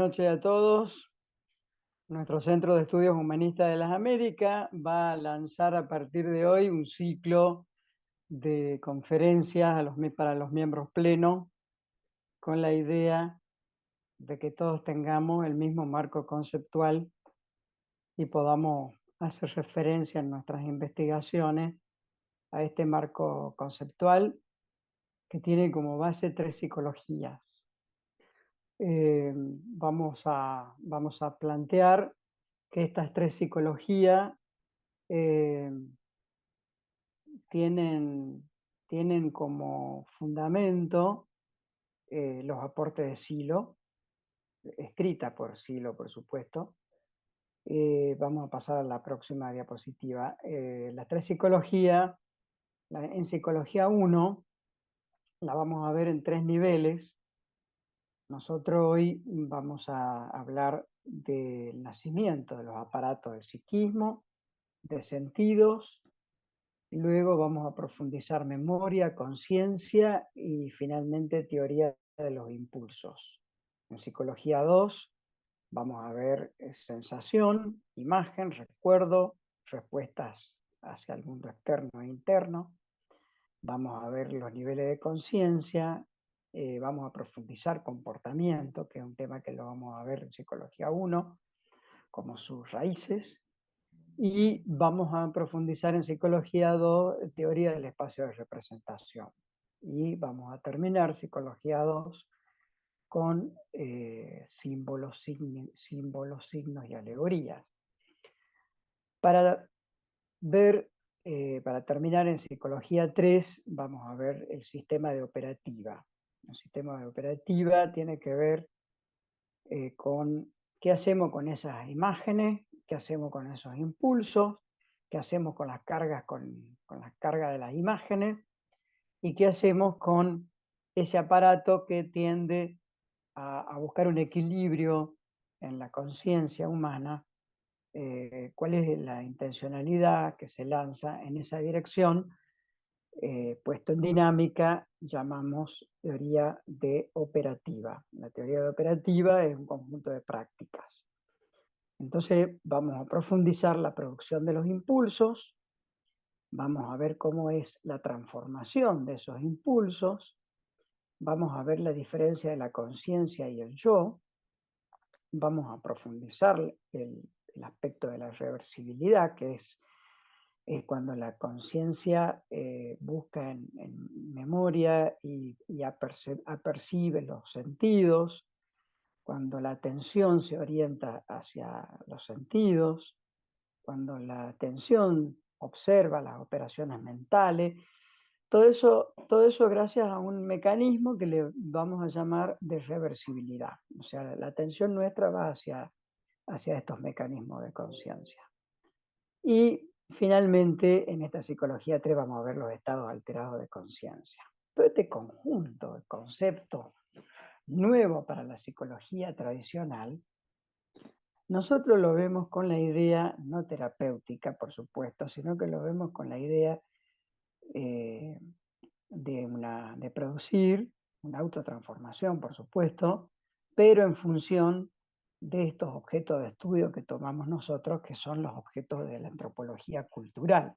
noches a todos. Nuestro Centro de Estudios Humanistas de las Américas va a lanzar a partir de hoy un ciclo de conferencias para los miembros plenos con la idea de que todos tengamos el mismo marco conceptual y podamos hacer referencia en nuestras investigaciones a este marco conceptual que tiene como base tres psicologías. Vamos a plantear que estas tres psicologías eh, tienen como fundamento los aportes de Silo, escrita por Silo, por supuesto. Vamos a pasar a la próxima diapositiva. Las tres psicologías, en psicología 1, la vamos a ver en tres niveles. Nosotros hoy vamos a hablar del nacimiento de los aparatos del psiquismo, de sentidos. Luego vamos a profundizar memoria, conciencia y finalmente teoría de los impulsos. En psicología 2 vamos a ver sensación, imagen, recuerdo, respuestas hacia el mundo externo e interno. Vamos a ver los niveles de conciencia, vamos a profundizar comportamiento, que es un tema que lo vamos a ver en psicología 1, como sus raíces. Y vamos a profundizar en psicología 2, teoría del espacio de representación. Y vamos a terminar psicología 2 con símbolos, signos y alegorías. Para para terminar en psicología 3, vamos a ver el sistema de operativa. El sistema de operativa tiene que ver con qué hacemos con esas imágenes, qué hacemos con esos impulsos, qué hacemos con las cargas, con las cargas de las imágenes y qué hacemos con ese aparato que tiende a buscar un equilibrio en la conciencia humana. Cuál es la intencionalidad que se lanza en esa dirección, puesto en dinámica, llamamos teoría de operativa. La teoría de operativa es un conjunto de prácticas. Entonces vamos a profundizar la producción de los impulsos, vamos a ver cómo es la transformación de esos impulsos, vamos a ver la diferencia de la conciencia y el yo, vamos a profundizar el aspecto de la reversibilidad, que es cuando la conciencia busca en memoria y apercibe los sentidos, cuando la atención se orienta hacia los sentidos, cuando la atención observa las operaciones mentales, todo eso gracias a un mecanismo que le vamos a llamar de reversibilidad. O sea, la atención nuestra va hacia estos mecanismos de conciencia. Y finalmente, en esta psicología 3 vamos a ver los estados alterados de conciencia. Todo este conjunto de conceptos nuevo para la psicología tradicional, nosotros lo vemos con la idea, no terapéutica, por supuesto, sino que lo vemos con la idea de producir una autotransformación, por supuesto, pero en función de estos objetos de estudio que tomamos nosotros, que son los objetos de la antropología cultural.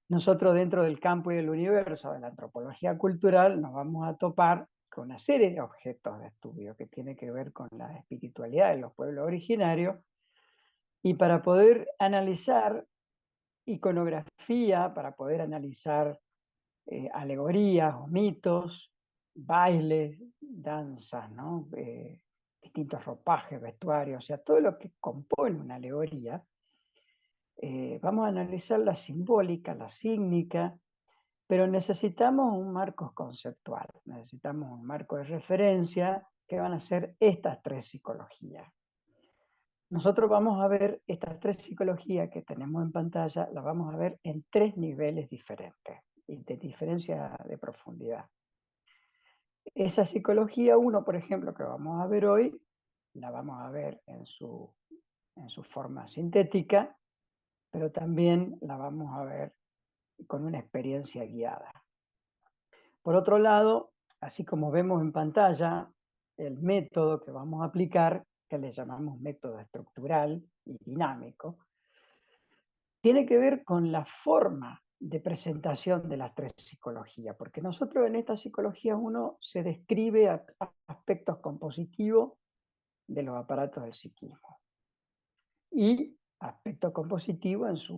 Nosotros dentro del campo y del universo de la antropología cultural nos vamos a topar con una serie de objetos de estudio que tiene que ver con la espiritualidad de los pueblos originarios, y para poder analizar iconografía, para poder analizar alegorías o mitos, bailes, danzas, ¿no? Distintos ropajes, vestuarios, o sea, todo lo que compone una alegoría, vamos a analizar la simbólica, la sígnica, pero necesitamos un marco conceptual, necesitamos un marco de referencia que van a ser estas tres psicologías. Nosotros vamos a ver estas tres psicologías que tenemos en pantalla, las vamos a ver en tres niveles diferentes y de diferencia de profundidad. Esa psicología 1, por ejemplo, que vamos a ver hoy, la vamos a ver en su forma sintética, pero también la vamos a ver con una experiencia guiada. Por otro lado, así como vemos en pantalla, el método que vamos a aplicar, que le llamamos método estructural y dinámico, tiene que ver con la forma de presentación de las tres psicologías, porque nosotros en esta psicología uno se describe aspectos compositivos de los aparatos del psiquismo y aspectos compositivos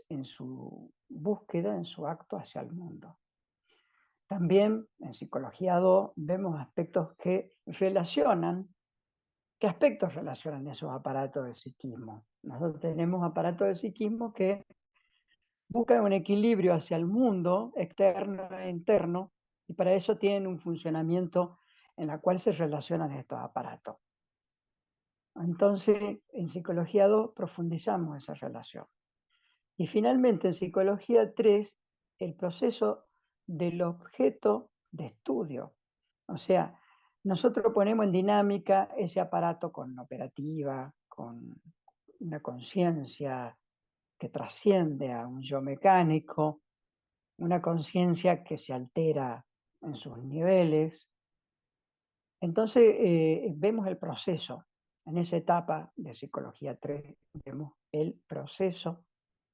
en su búsqueda, en su acto hacia el mundo. También en Psicología 2 vemos aspectos que relacionan. ¿Qué aspectos relacionan esos aparatos del psiquismo? Nosotros tenemos aparatos del psiquismo que buscan un equilibrio hacia el mundo externo e interno y para eso tienen un funcionamiento en la cual se relacionan estos aparatos. Entonces, en Psicología 2 profundizamos esa relación. Y finalmente, en Psicología 3, el proceso del objeto de estudio. O sea, nosotros ponemos en dinámica ese aparato con operativa, con una conciencia que trasciende a un yo mecánico, una conciencia que se altera en sus niveles. Entonces, vemos el proceso. En esa etapa de Psicología 3 vemos el proceso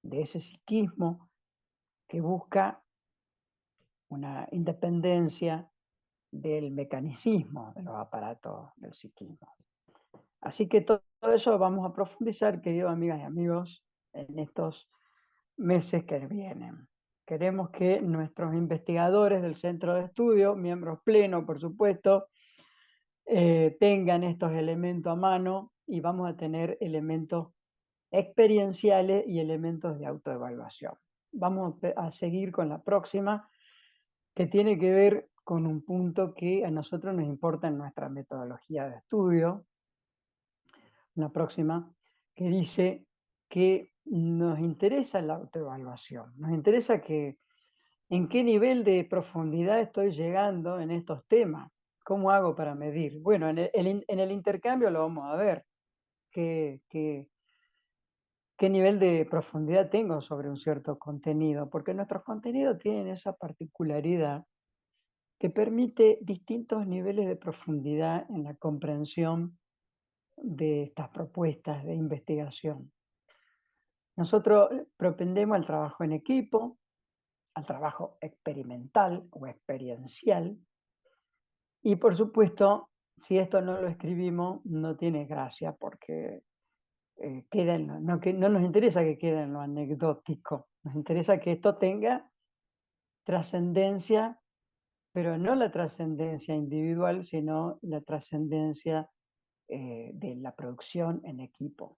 de ese psiquismo que busca una independencia del mecanicismo de los aparatos del psiquismo. Así que todo eso vamos a profundizar, queridos amigas y amigos, en estos meses que vienen. Queremos que nuestros investigadores del centro de estudio, miembros plenos, por supuesto, tengan estos elementos a mano y vamos a tener elementos experienciales y elementos de autoevaluación. Vamos a seguir con la próxima, que tiene que ver con un punto que a nosotros nos importa en nuestra metodología de estudio. La próxima, que dice que nos interesa la autoevaluación, nos interesa que en qué nivel de profundidad estoy llegando en estos temas, cómo hago para medir. Bueno, en el intercambio lo vamos a ver, qué nivel de profundidad tengo sobre un cierto contenido, porque nuestros contenidos tienen esa particularidad que permite distintos niveles de profundidad en la comprensión de estas propuestas de investigación. Nosotros propendemos al trabajo en equipo, al trabajo experimental o experiencial, y por supuesto, si esto no lo escribimos, no tiene gracia porque no nos interesa que quede en lo anecdótico, nos interesa que esto tenga trascendencia, pero no la trascendencia individual, sino la trascendencia de la producción en equipo.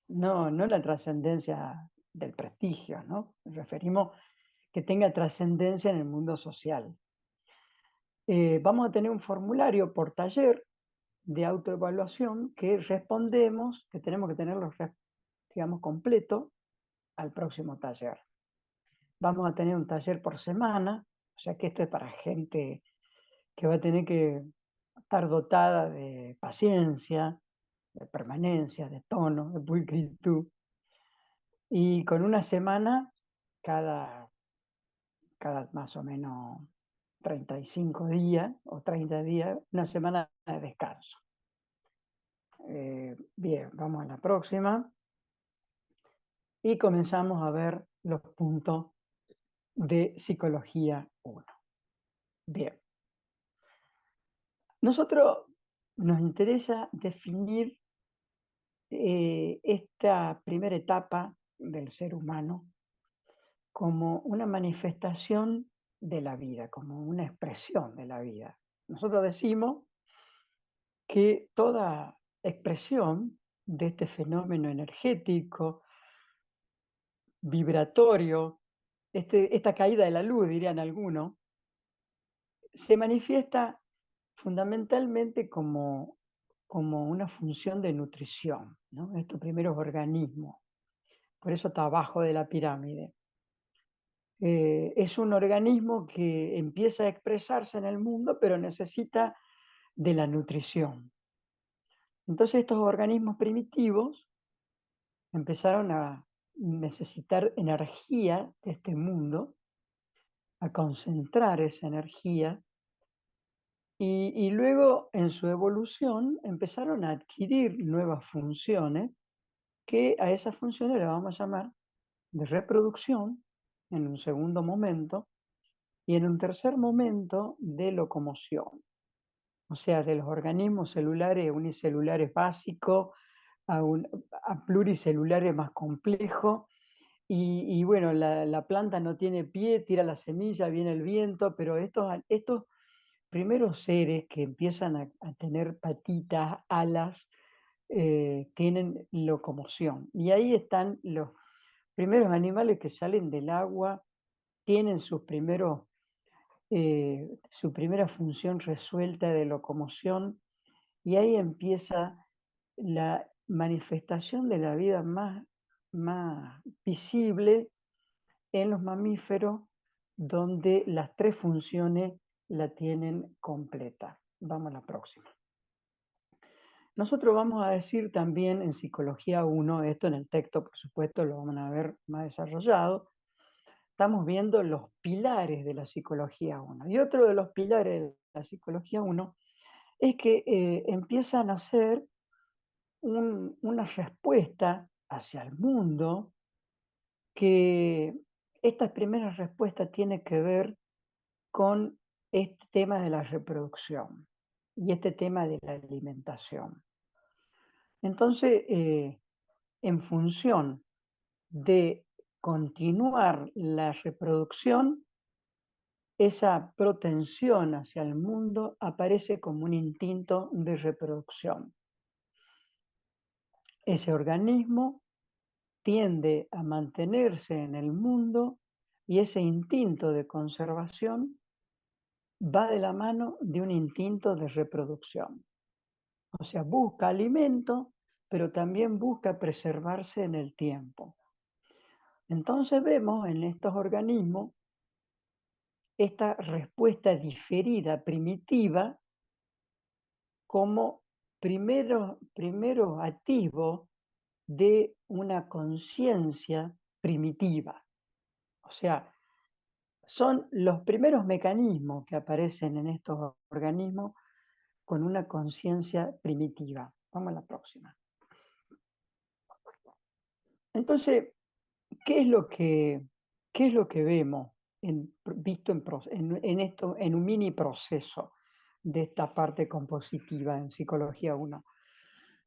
No la trascendencia del prestigio, ¿no? Nos referimos que tenga trascendencia en el mundo social. Vamos a tener un formulario por taller de autoevaluación que respondemos, que tenemos que tenerlo, digamos, completo al próximo taller. Vamos a tener un taller por semana, o sea que esto es para gente que va a tener que estar dotada de paciencia, de permanencia, de tono, de pulcritud. Y con una semana cada más o menos 35 días o 30 días, una semana de descanso. Bien, vamos a la próxima. Y comenzamos a ver los puntos de Psicología 1. Bien. Nosotros nos interesa definir esta primera etapa del ser humano como una manifestación de la vida, como una expresión de la vida. Nosotros decimos que toda expresión de este fenómeno energético, vibratorio, esta caída de la luz, dirían algunos, se manifiesta fundamentalmente como una función de nutrición, ¿no? Estos primeros organismos. Por eso está abajo de la pirámide. Es un organismo que empieza a expresarse en el mundo, pero necesita de la nutrición. Entonces estos organismos primitivos empezaron a necesitar energía de este mundo, a concentrar esa energía Y luego en su evolución empezaron a adquirir nuevas funciones que a esas funciones le vamos a llamar de reproducción en un segundo momento y en un tercer momento de locomoción. O sea, de los organismos celulares unicelulares básicos a pluricelulares más complejos. Y bueno, la planta no tiene pie, tira la semilla, viene el viento, pero estos primeros seres que empiezan a tener patitas, alas, tienen locomoción. Y ahí están los primeros animales que salen del agua, tienen su primera función resuelta de locomoción, y ahí empieza la manifestación de la vida más visible en los mamíferos, donde las tres funciones la tienen completa. Vamos a la próxima. Nosotros vamos a decir también en Psicología 1, esto en el texto por supuesto lo vamos a ver más desarrollado, estamos viendo los pilares de la Psicología 1. Y otro de los pilares de la Psicología 1 es que empiezan a ser una respuesta hacia el mundo, que esta primera respuesta tiene que ver con este tema de la reproducción y este tema de la alimentación. Entonces, en función de continuar la reproducción, esa protensión hacia el mundo aparece como un instinto de reproducción. Ese organismo tiende a mantenerse en el mundo y ese instinto de conservación va de la mano de un instinto de reproducción. O sea, busca alimento, pero también busca preservarse en el tiempo. Entonces vemos en estos organismos esta respuesta diferida, primitiva, como primero activo de una conciencia primitiva. O sea, son los primeros mecanismos que aparecen en estos organismos con una conciencia primitiva. Vamos a la próxima. Entonces, ¿qué es lo que vemos visto en un mini proceso de esta parte compositiva en Psicología 1?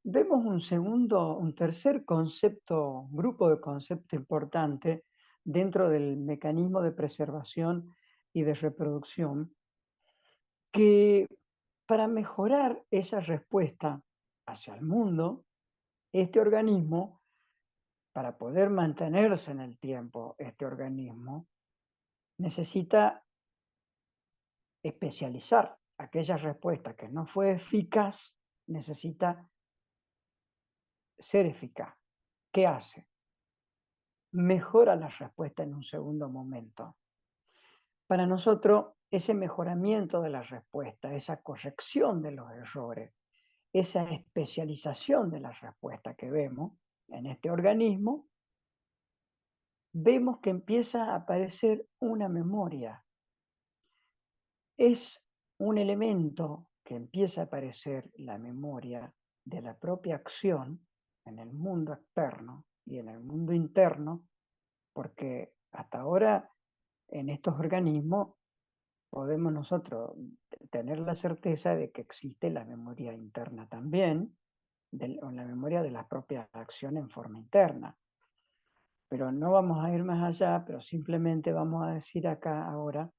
Vemos un tercer concepto, grupo de conceptos importante dentro del mecanismo de preservación y de reproducción, que para mejorar esa respuesta hacia el mundo, este organismo, para poder mantenerse en el tiempo, este organismo necesita especializar aquella respuesta que no fue eficaz, necesita ser eficaz. ¿Qué hace? Mejora la respuesta en un segundo momento. Para nosotros, ese mejoramiento de la respuesta, esa corrección de los errores, esa especialización de la respuesta que vemos en este organismo, vemos que empieza a aparecer una memoria. Es un elemento que empieza a aparecer la memoria de la propia acción en el mundo externo y en el mundo interno, porque hasta ahora en estos organismos podemos nosotros tener la certeza de que existe la memoria interna también, o la memoria de la propia acción en forma interna. Pero no vamos a ir más allá, pero simplemente vamos a decir acá ahora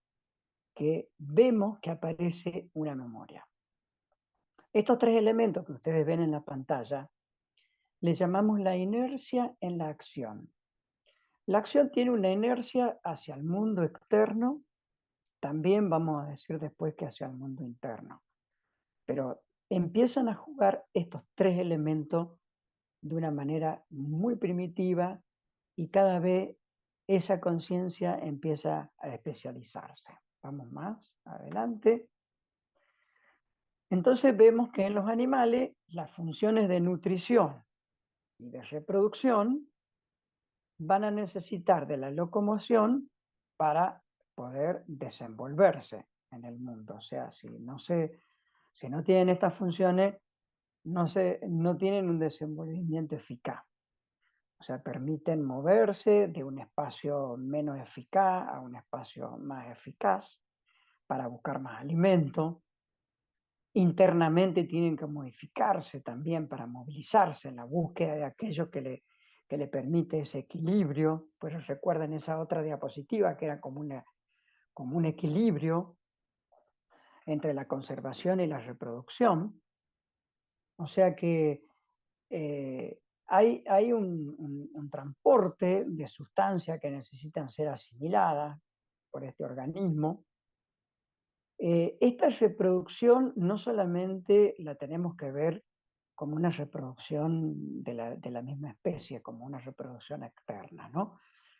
que vemos que aparece una memoria. Estos tres elementos que ustedes ven en la pantalla, le llamamos la inercia en la acción. La acción tiene una inercia hacia el mundo externo, también vamos a decir después que hacia el mundo interno. Pero empiezan a jugar estos tres elementos de una manera muy primitiva y cada vez esa conciencia empieza a especializarse. Vamos más adelante. Entonces vemos que en los animales las funciones de nutrición y de reproducción van a necesitar de la locomoción para poder desenvolverse en el mundo. O sea, si no tienen estas funciones, no tienen un desenvolvimiento eficaz. O sea, permiten moverse de un espacio menos eficaz a un espacio más eficaz para buscar más alimento. Internamente tienen que modificarse también para movilizarse en la búsqueda de aquello que le permite ese equilibrio. Pues recuerdan esa otra diapositiva que era como un equilibrio entre la conservación y la reproducción. O sea que hay un transporte de sustancias que necesitan ser asimiladas por este organismo. Esta reproducción no solamente la tenemos que ver como una reproducción de la misma especie, como una reproducción externa, ¿no?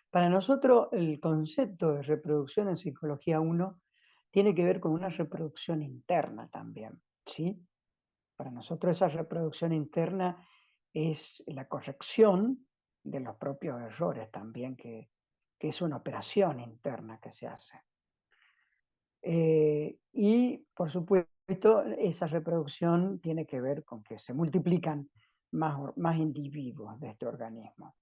Para nosotros el concepto de reproducción en Psicología 1 tiene que ver con una reproducción interna también, ¿sí? Para nosotros esa reproducción interna es la corrección de los propios errores también, que es una operación interna que se hace. Y por supuesto, esa reproducción tiene que ver con que se multiplican más individuos de este organismo.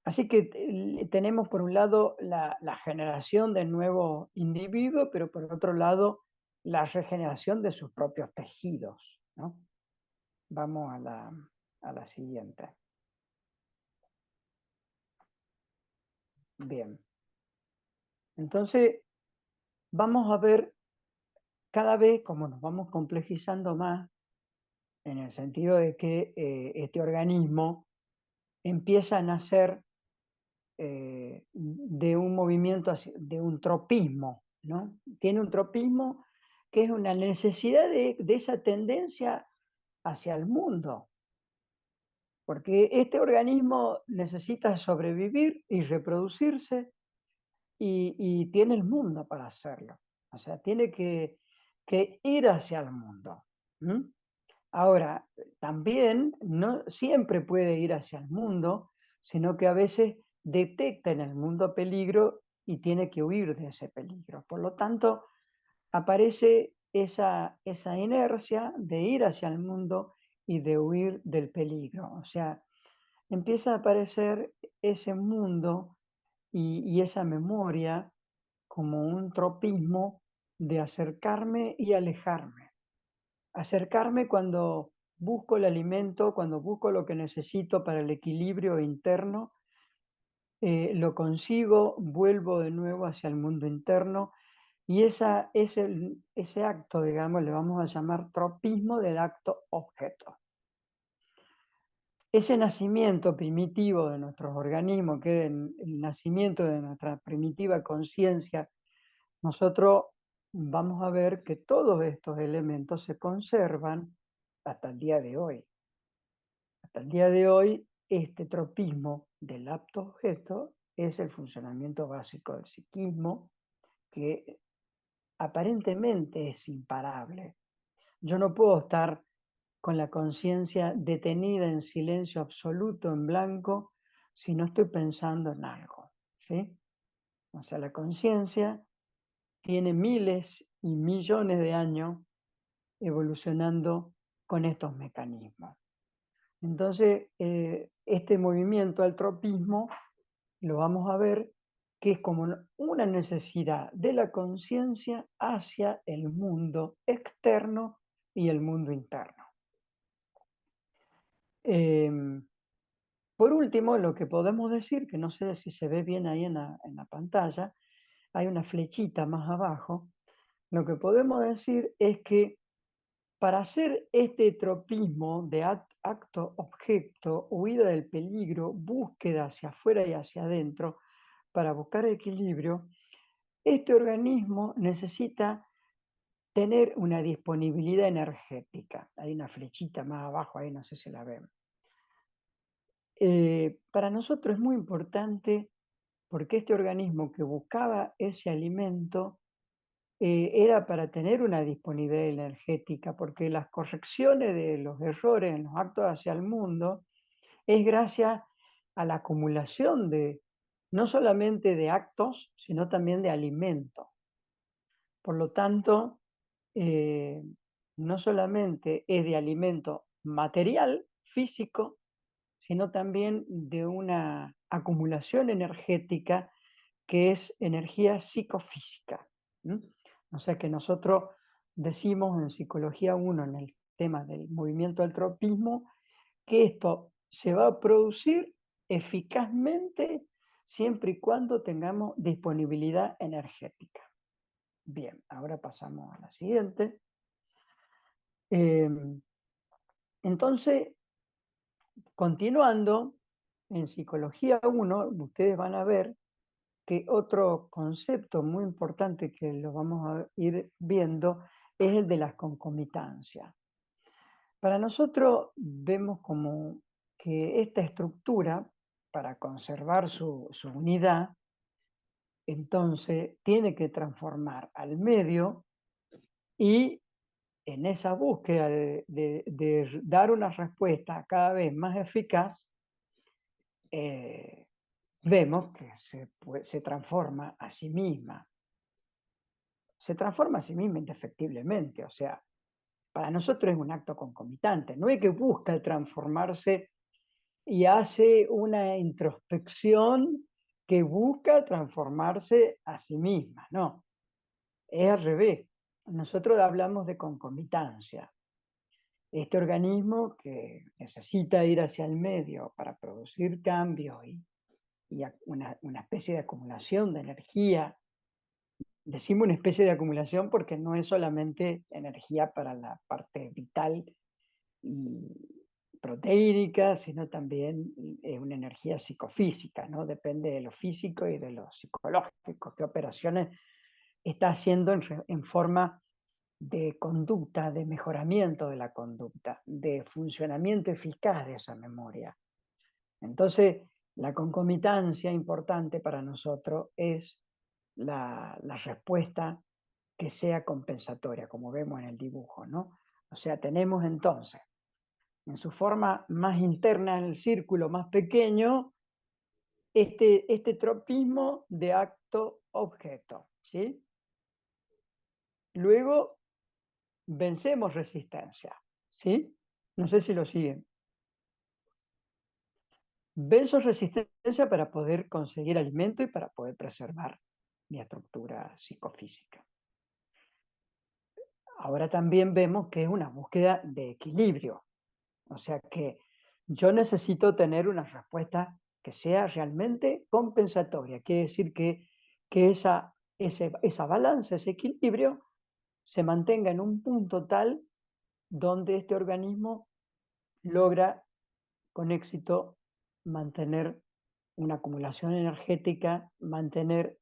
Así que tenemos por un lado la generación de nuevos individuos, pero por otro lado la regeneración de sus propios tejidos, ¿no? Vamos a la siguiente. Bien. Entonces, vamos a ver cada vez como nos vamos complejizando más, en el sentido de que este organismo empieza a nacer de un movimiento, de un tropismo, ¿no? Tiene un tropismo que es una necesidad de esa tendencia hacia el mundo, porque este organismo necesita sobrevivir y reproducirse y tiene el mundo para hacerlo. O sea, tiene que ir hacia el mundo. ¿Mm? Ahora, también no siempre puede ir hacia el mundo, sino que a veces detecta en el mundo peligro y tiene que huir de ese peligro. Por lo tanto, aparece esa inercia de ir hacia el mundo y de huir del peligro. O sea, empieza a aparecer ese mundo y esa memoria como un tropismo de acercarme y alejarme. Acercarme cuando busco el alimento, cuando busco lo que necesito para el equilibrio interno, lo consigo, vuelvo de nuevo hacia el mundo interno y ese acto, digamos, le vamos a llamar tropismo del acto objeto. Ese nacimiento primitivo de nuestros organismos, que es el nacimiento de nuestra primitiva conciencia, nosotros vamos a ver que todos estos elementos se conservan hasta el día de hoy. Hasta el día de hoy, este tropismo del apto-objeto es el funcionamiento básico del psiquismo, que aparentemente es imparable. Yo no puedo estar con la conciencia detenida en silencio absoluto, en blanco, si no estoy pensando en algo, ¿sí? O sea, la conciencia tiene miles y millones de años evolucionando con estos mecanismos. Entonces, este movimiento al tropismo lo vamos a ver que es como una necesidad de la conciencia hacia el mundo externo y el mundo interno. Por último, lo que podemos decir, que no sé si se ve bien ahí en la pantalla, hay una flechita más abajo, lo que podemos decir es que para hacer este tropismo de acto-objeto, huida del peligro, búsqueda hacia afuera y hacia adentro, para buscar equilibrio, este organismo necesita tener una disponibilidad energética. Hay una flechita más abajo, ahí no sé si la ven. Para nosotros es muy importante porque este organismo que buscaba ese alimento era para tener una disponibilidad energética, porque las correcciones de los errores en los actos hacia el mundo es gracias a la acumulación de no solamente de actos, sino también de alimento. Por lo tanto, no solamente es de alimento material, físico, sino también de una acumulación energética que es energía psicofísica. ¿M? O sea que nosotros decimos en Psicología 1, en el tema del movimiento al tropismo, que esto se va a producir eficazmente siempre y cuando tengamos disponibilidad energética. Bien, ahora pasamos a la siguiente. Entonces, continuando, en Psicología 1, ustedes van a ver que otro concepto muy importante que lo vamos a ir viendo es el de las concomitancias. Para nosotros vemos como que esta estructura, para conservar su unidad, entonces tiene que transformar al medio y en esa búsqueda de dar una respuesta cada vez más eficaz, vemos que se transforma a sí misma. Se transforma a sí misma indefectiblemente, o sea, para nosotros es un acto concomitante, no es que busca transformarse y hace una introspección que busca transformarse a sí misma, no, es al revés. Nosotros hablamos de concomitancia. Este organismo que necesita ir hacia el medio para producir cambios y una especie de acumulación de energía. Decimos una especie de acumulación porque no es solamente energía para la parte vital y proteínica, sino también es una energía psicofísica, ¿no? Depende de lo físico y de lo psicológico, qué operaciones está haciendo en forma de conducta, de mejoramiento de la conducta, de funcionamiento eficaz de esa memoria. Entonces, la concomitancia importante para nosotros es la respuesta que sea compensatoria, como vemos en el dibujo, ¿no? O sea, tenemos entonces, en su forma más interna, en el círculo más pequeño, este tropismo de acto-objeto, ¿sí? Luego vencemos resistencia, ¿sí? No sé si lo siguen. Venzo resistencia para poder conseguir alimento y para poder preservar mi estructura psicofísica. Ahora también vemos que es una búsqueda de equilibrio. O sea que yo necesito tener una respuesta que sea realmente compensatoria. Quiere decir que esa balanza, ese equilibrio, se mantenga en un punto tal donde este organismo logra con éxito mantener una acumulación energética, mantener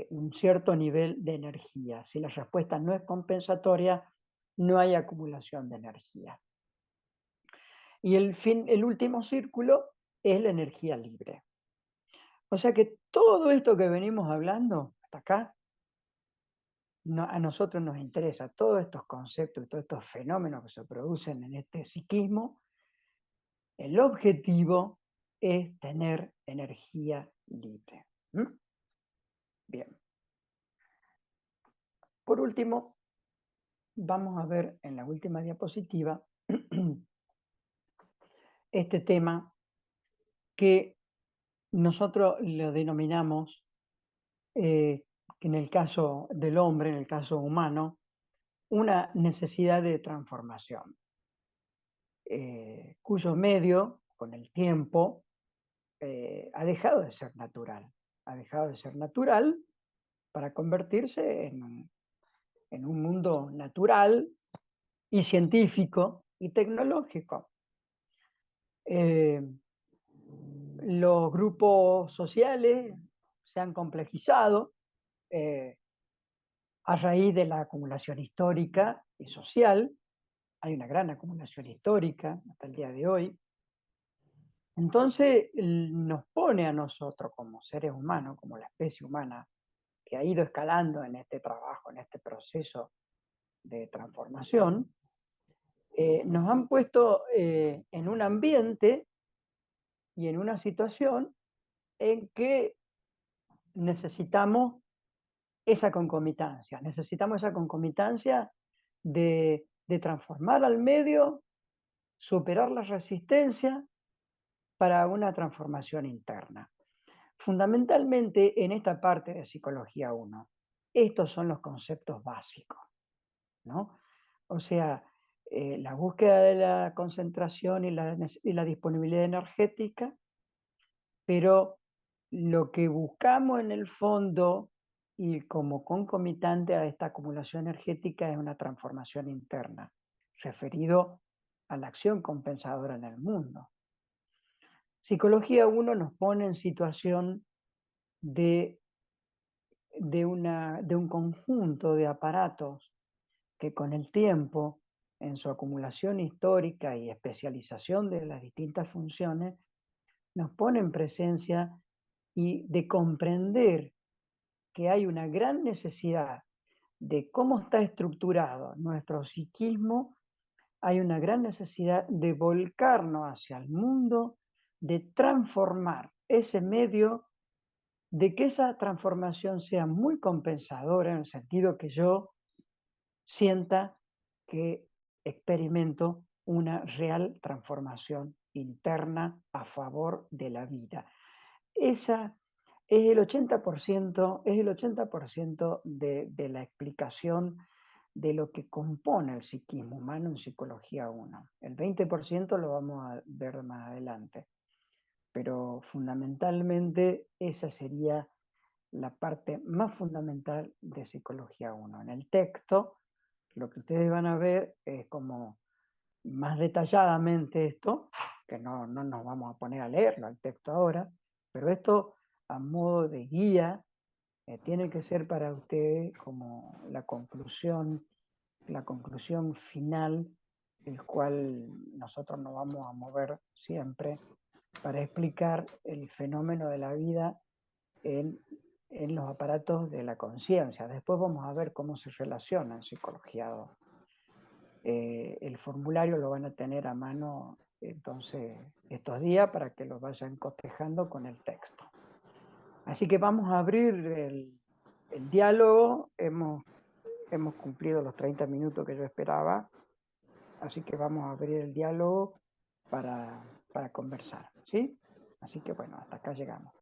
un cierto nivel de energía. Si la respuesta no es compensatoria, no hay acumulación de energía. Y el último círculo es la energía libre. O sea que todo esto que venimos hablando hasta acá, a nosotros nos interesa, todos estos conceptos y todos estos fenómenos que se producen en este psiquismo, el objetivo es tener energía libre. ¿Mm? Bien. Por último, vamos a ver en la última diapositiva este tema que nosotros lo denominamos, que en el caso del hombre, en el caso humano, una necesidad de transformación, cuyo medio, con el tiempo, ha dejado de ser natural. Ha dejado de ser natural para convertirse en un mundo natural y científico y tecnológico. Los grupos sociales se han complejizado a raíz de la acumulación histórica y social. Hay una gran acumulación histórica hasta el día de hoy. Entonces nos pone a nosotros como seres humanos, como la especie humana, que ha ido escalando en este trabajo, en este proceso de transformación, nos han puesto en un ambiente y en una situación en que necesitamos esa concomitancia. Necesitamos esa concomitancia de transformar al medio, superar la resistencia para una transformación interna. Fundamentalmente en esta parte de Psicología 1, estos son los conceptos básicos, ¿no? O sea, la búsqueda de la concentración y la disponibilidad energética, pero lo que buscamos en el fondo y como concomitante a esta acumulación energética es una transformación interna, referido a la acción compensadora en el mundo. Psicología 1 nos pone en situación de un conjunto de aparatos que con el tiempo, en su acumulación histórica y especialización de las distintas funciones, nos pone en presencia y de comprender que hay una gran necesidad de cómo está estructurado nuestro psiquismo, hay una gran necesidad de volcarnos hacia el mundo, de transformar ese medio, de que esa transformación sea muy compensadora en el sentido que yo sienta que experimento una real transformación interna a favor de la vida. Esa es el 80%, es el 80% de la explicación de lo que compone el psiquismo humano en Psicología 1. El 20% lo vamos a ver más adelante, pero fundamentalmente esa sería la parte más fundamental de Psicología 1. En el texto, lo que ustedes van a ver es como más detalladamente esto, que no nos vamos a poner a leerlo al texto ahora, pero esto a modo de guía tiene que ser para ustedes como la conclusión final, el cual nosotros nos vamos a mover siempre para explicar el fenómeno de la vida en los aparatos de la conciencia. Después vamos a ver cómo se relaciona en Psicología 2. El formulario lo van a tener a mano entonces estos días para que lo vayan cotejando con el texto. Así que vamos a abrir el diálogo. Hemos cumplido los 30 minutos que yo esperaba, así que vamos a abrir el diálogo para conversar, ¿sí? Así que bueno, hasta acá llegamos.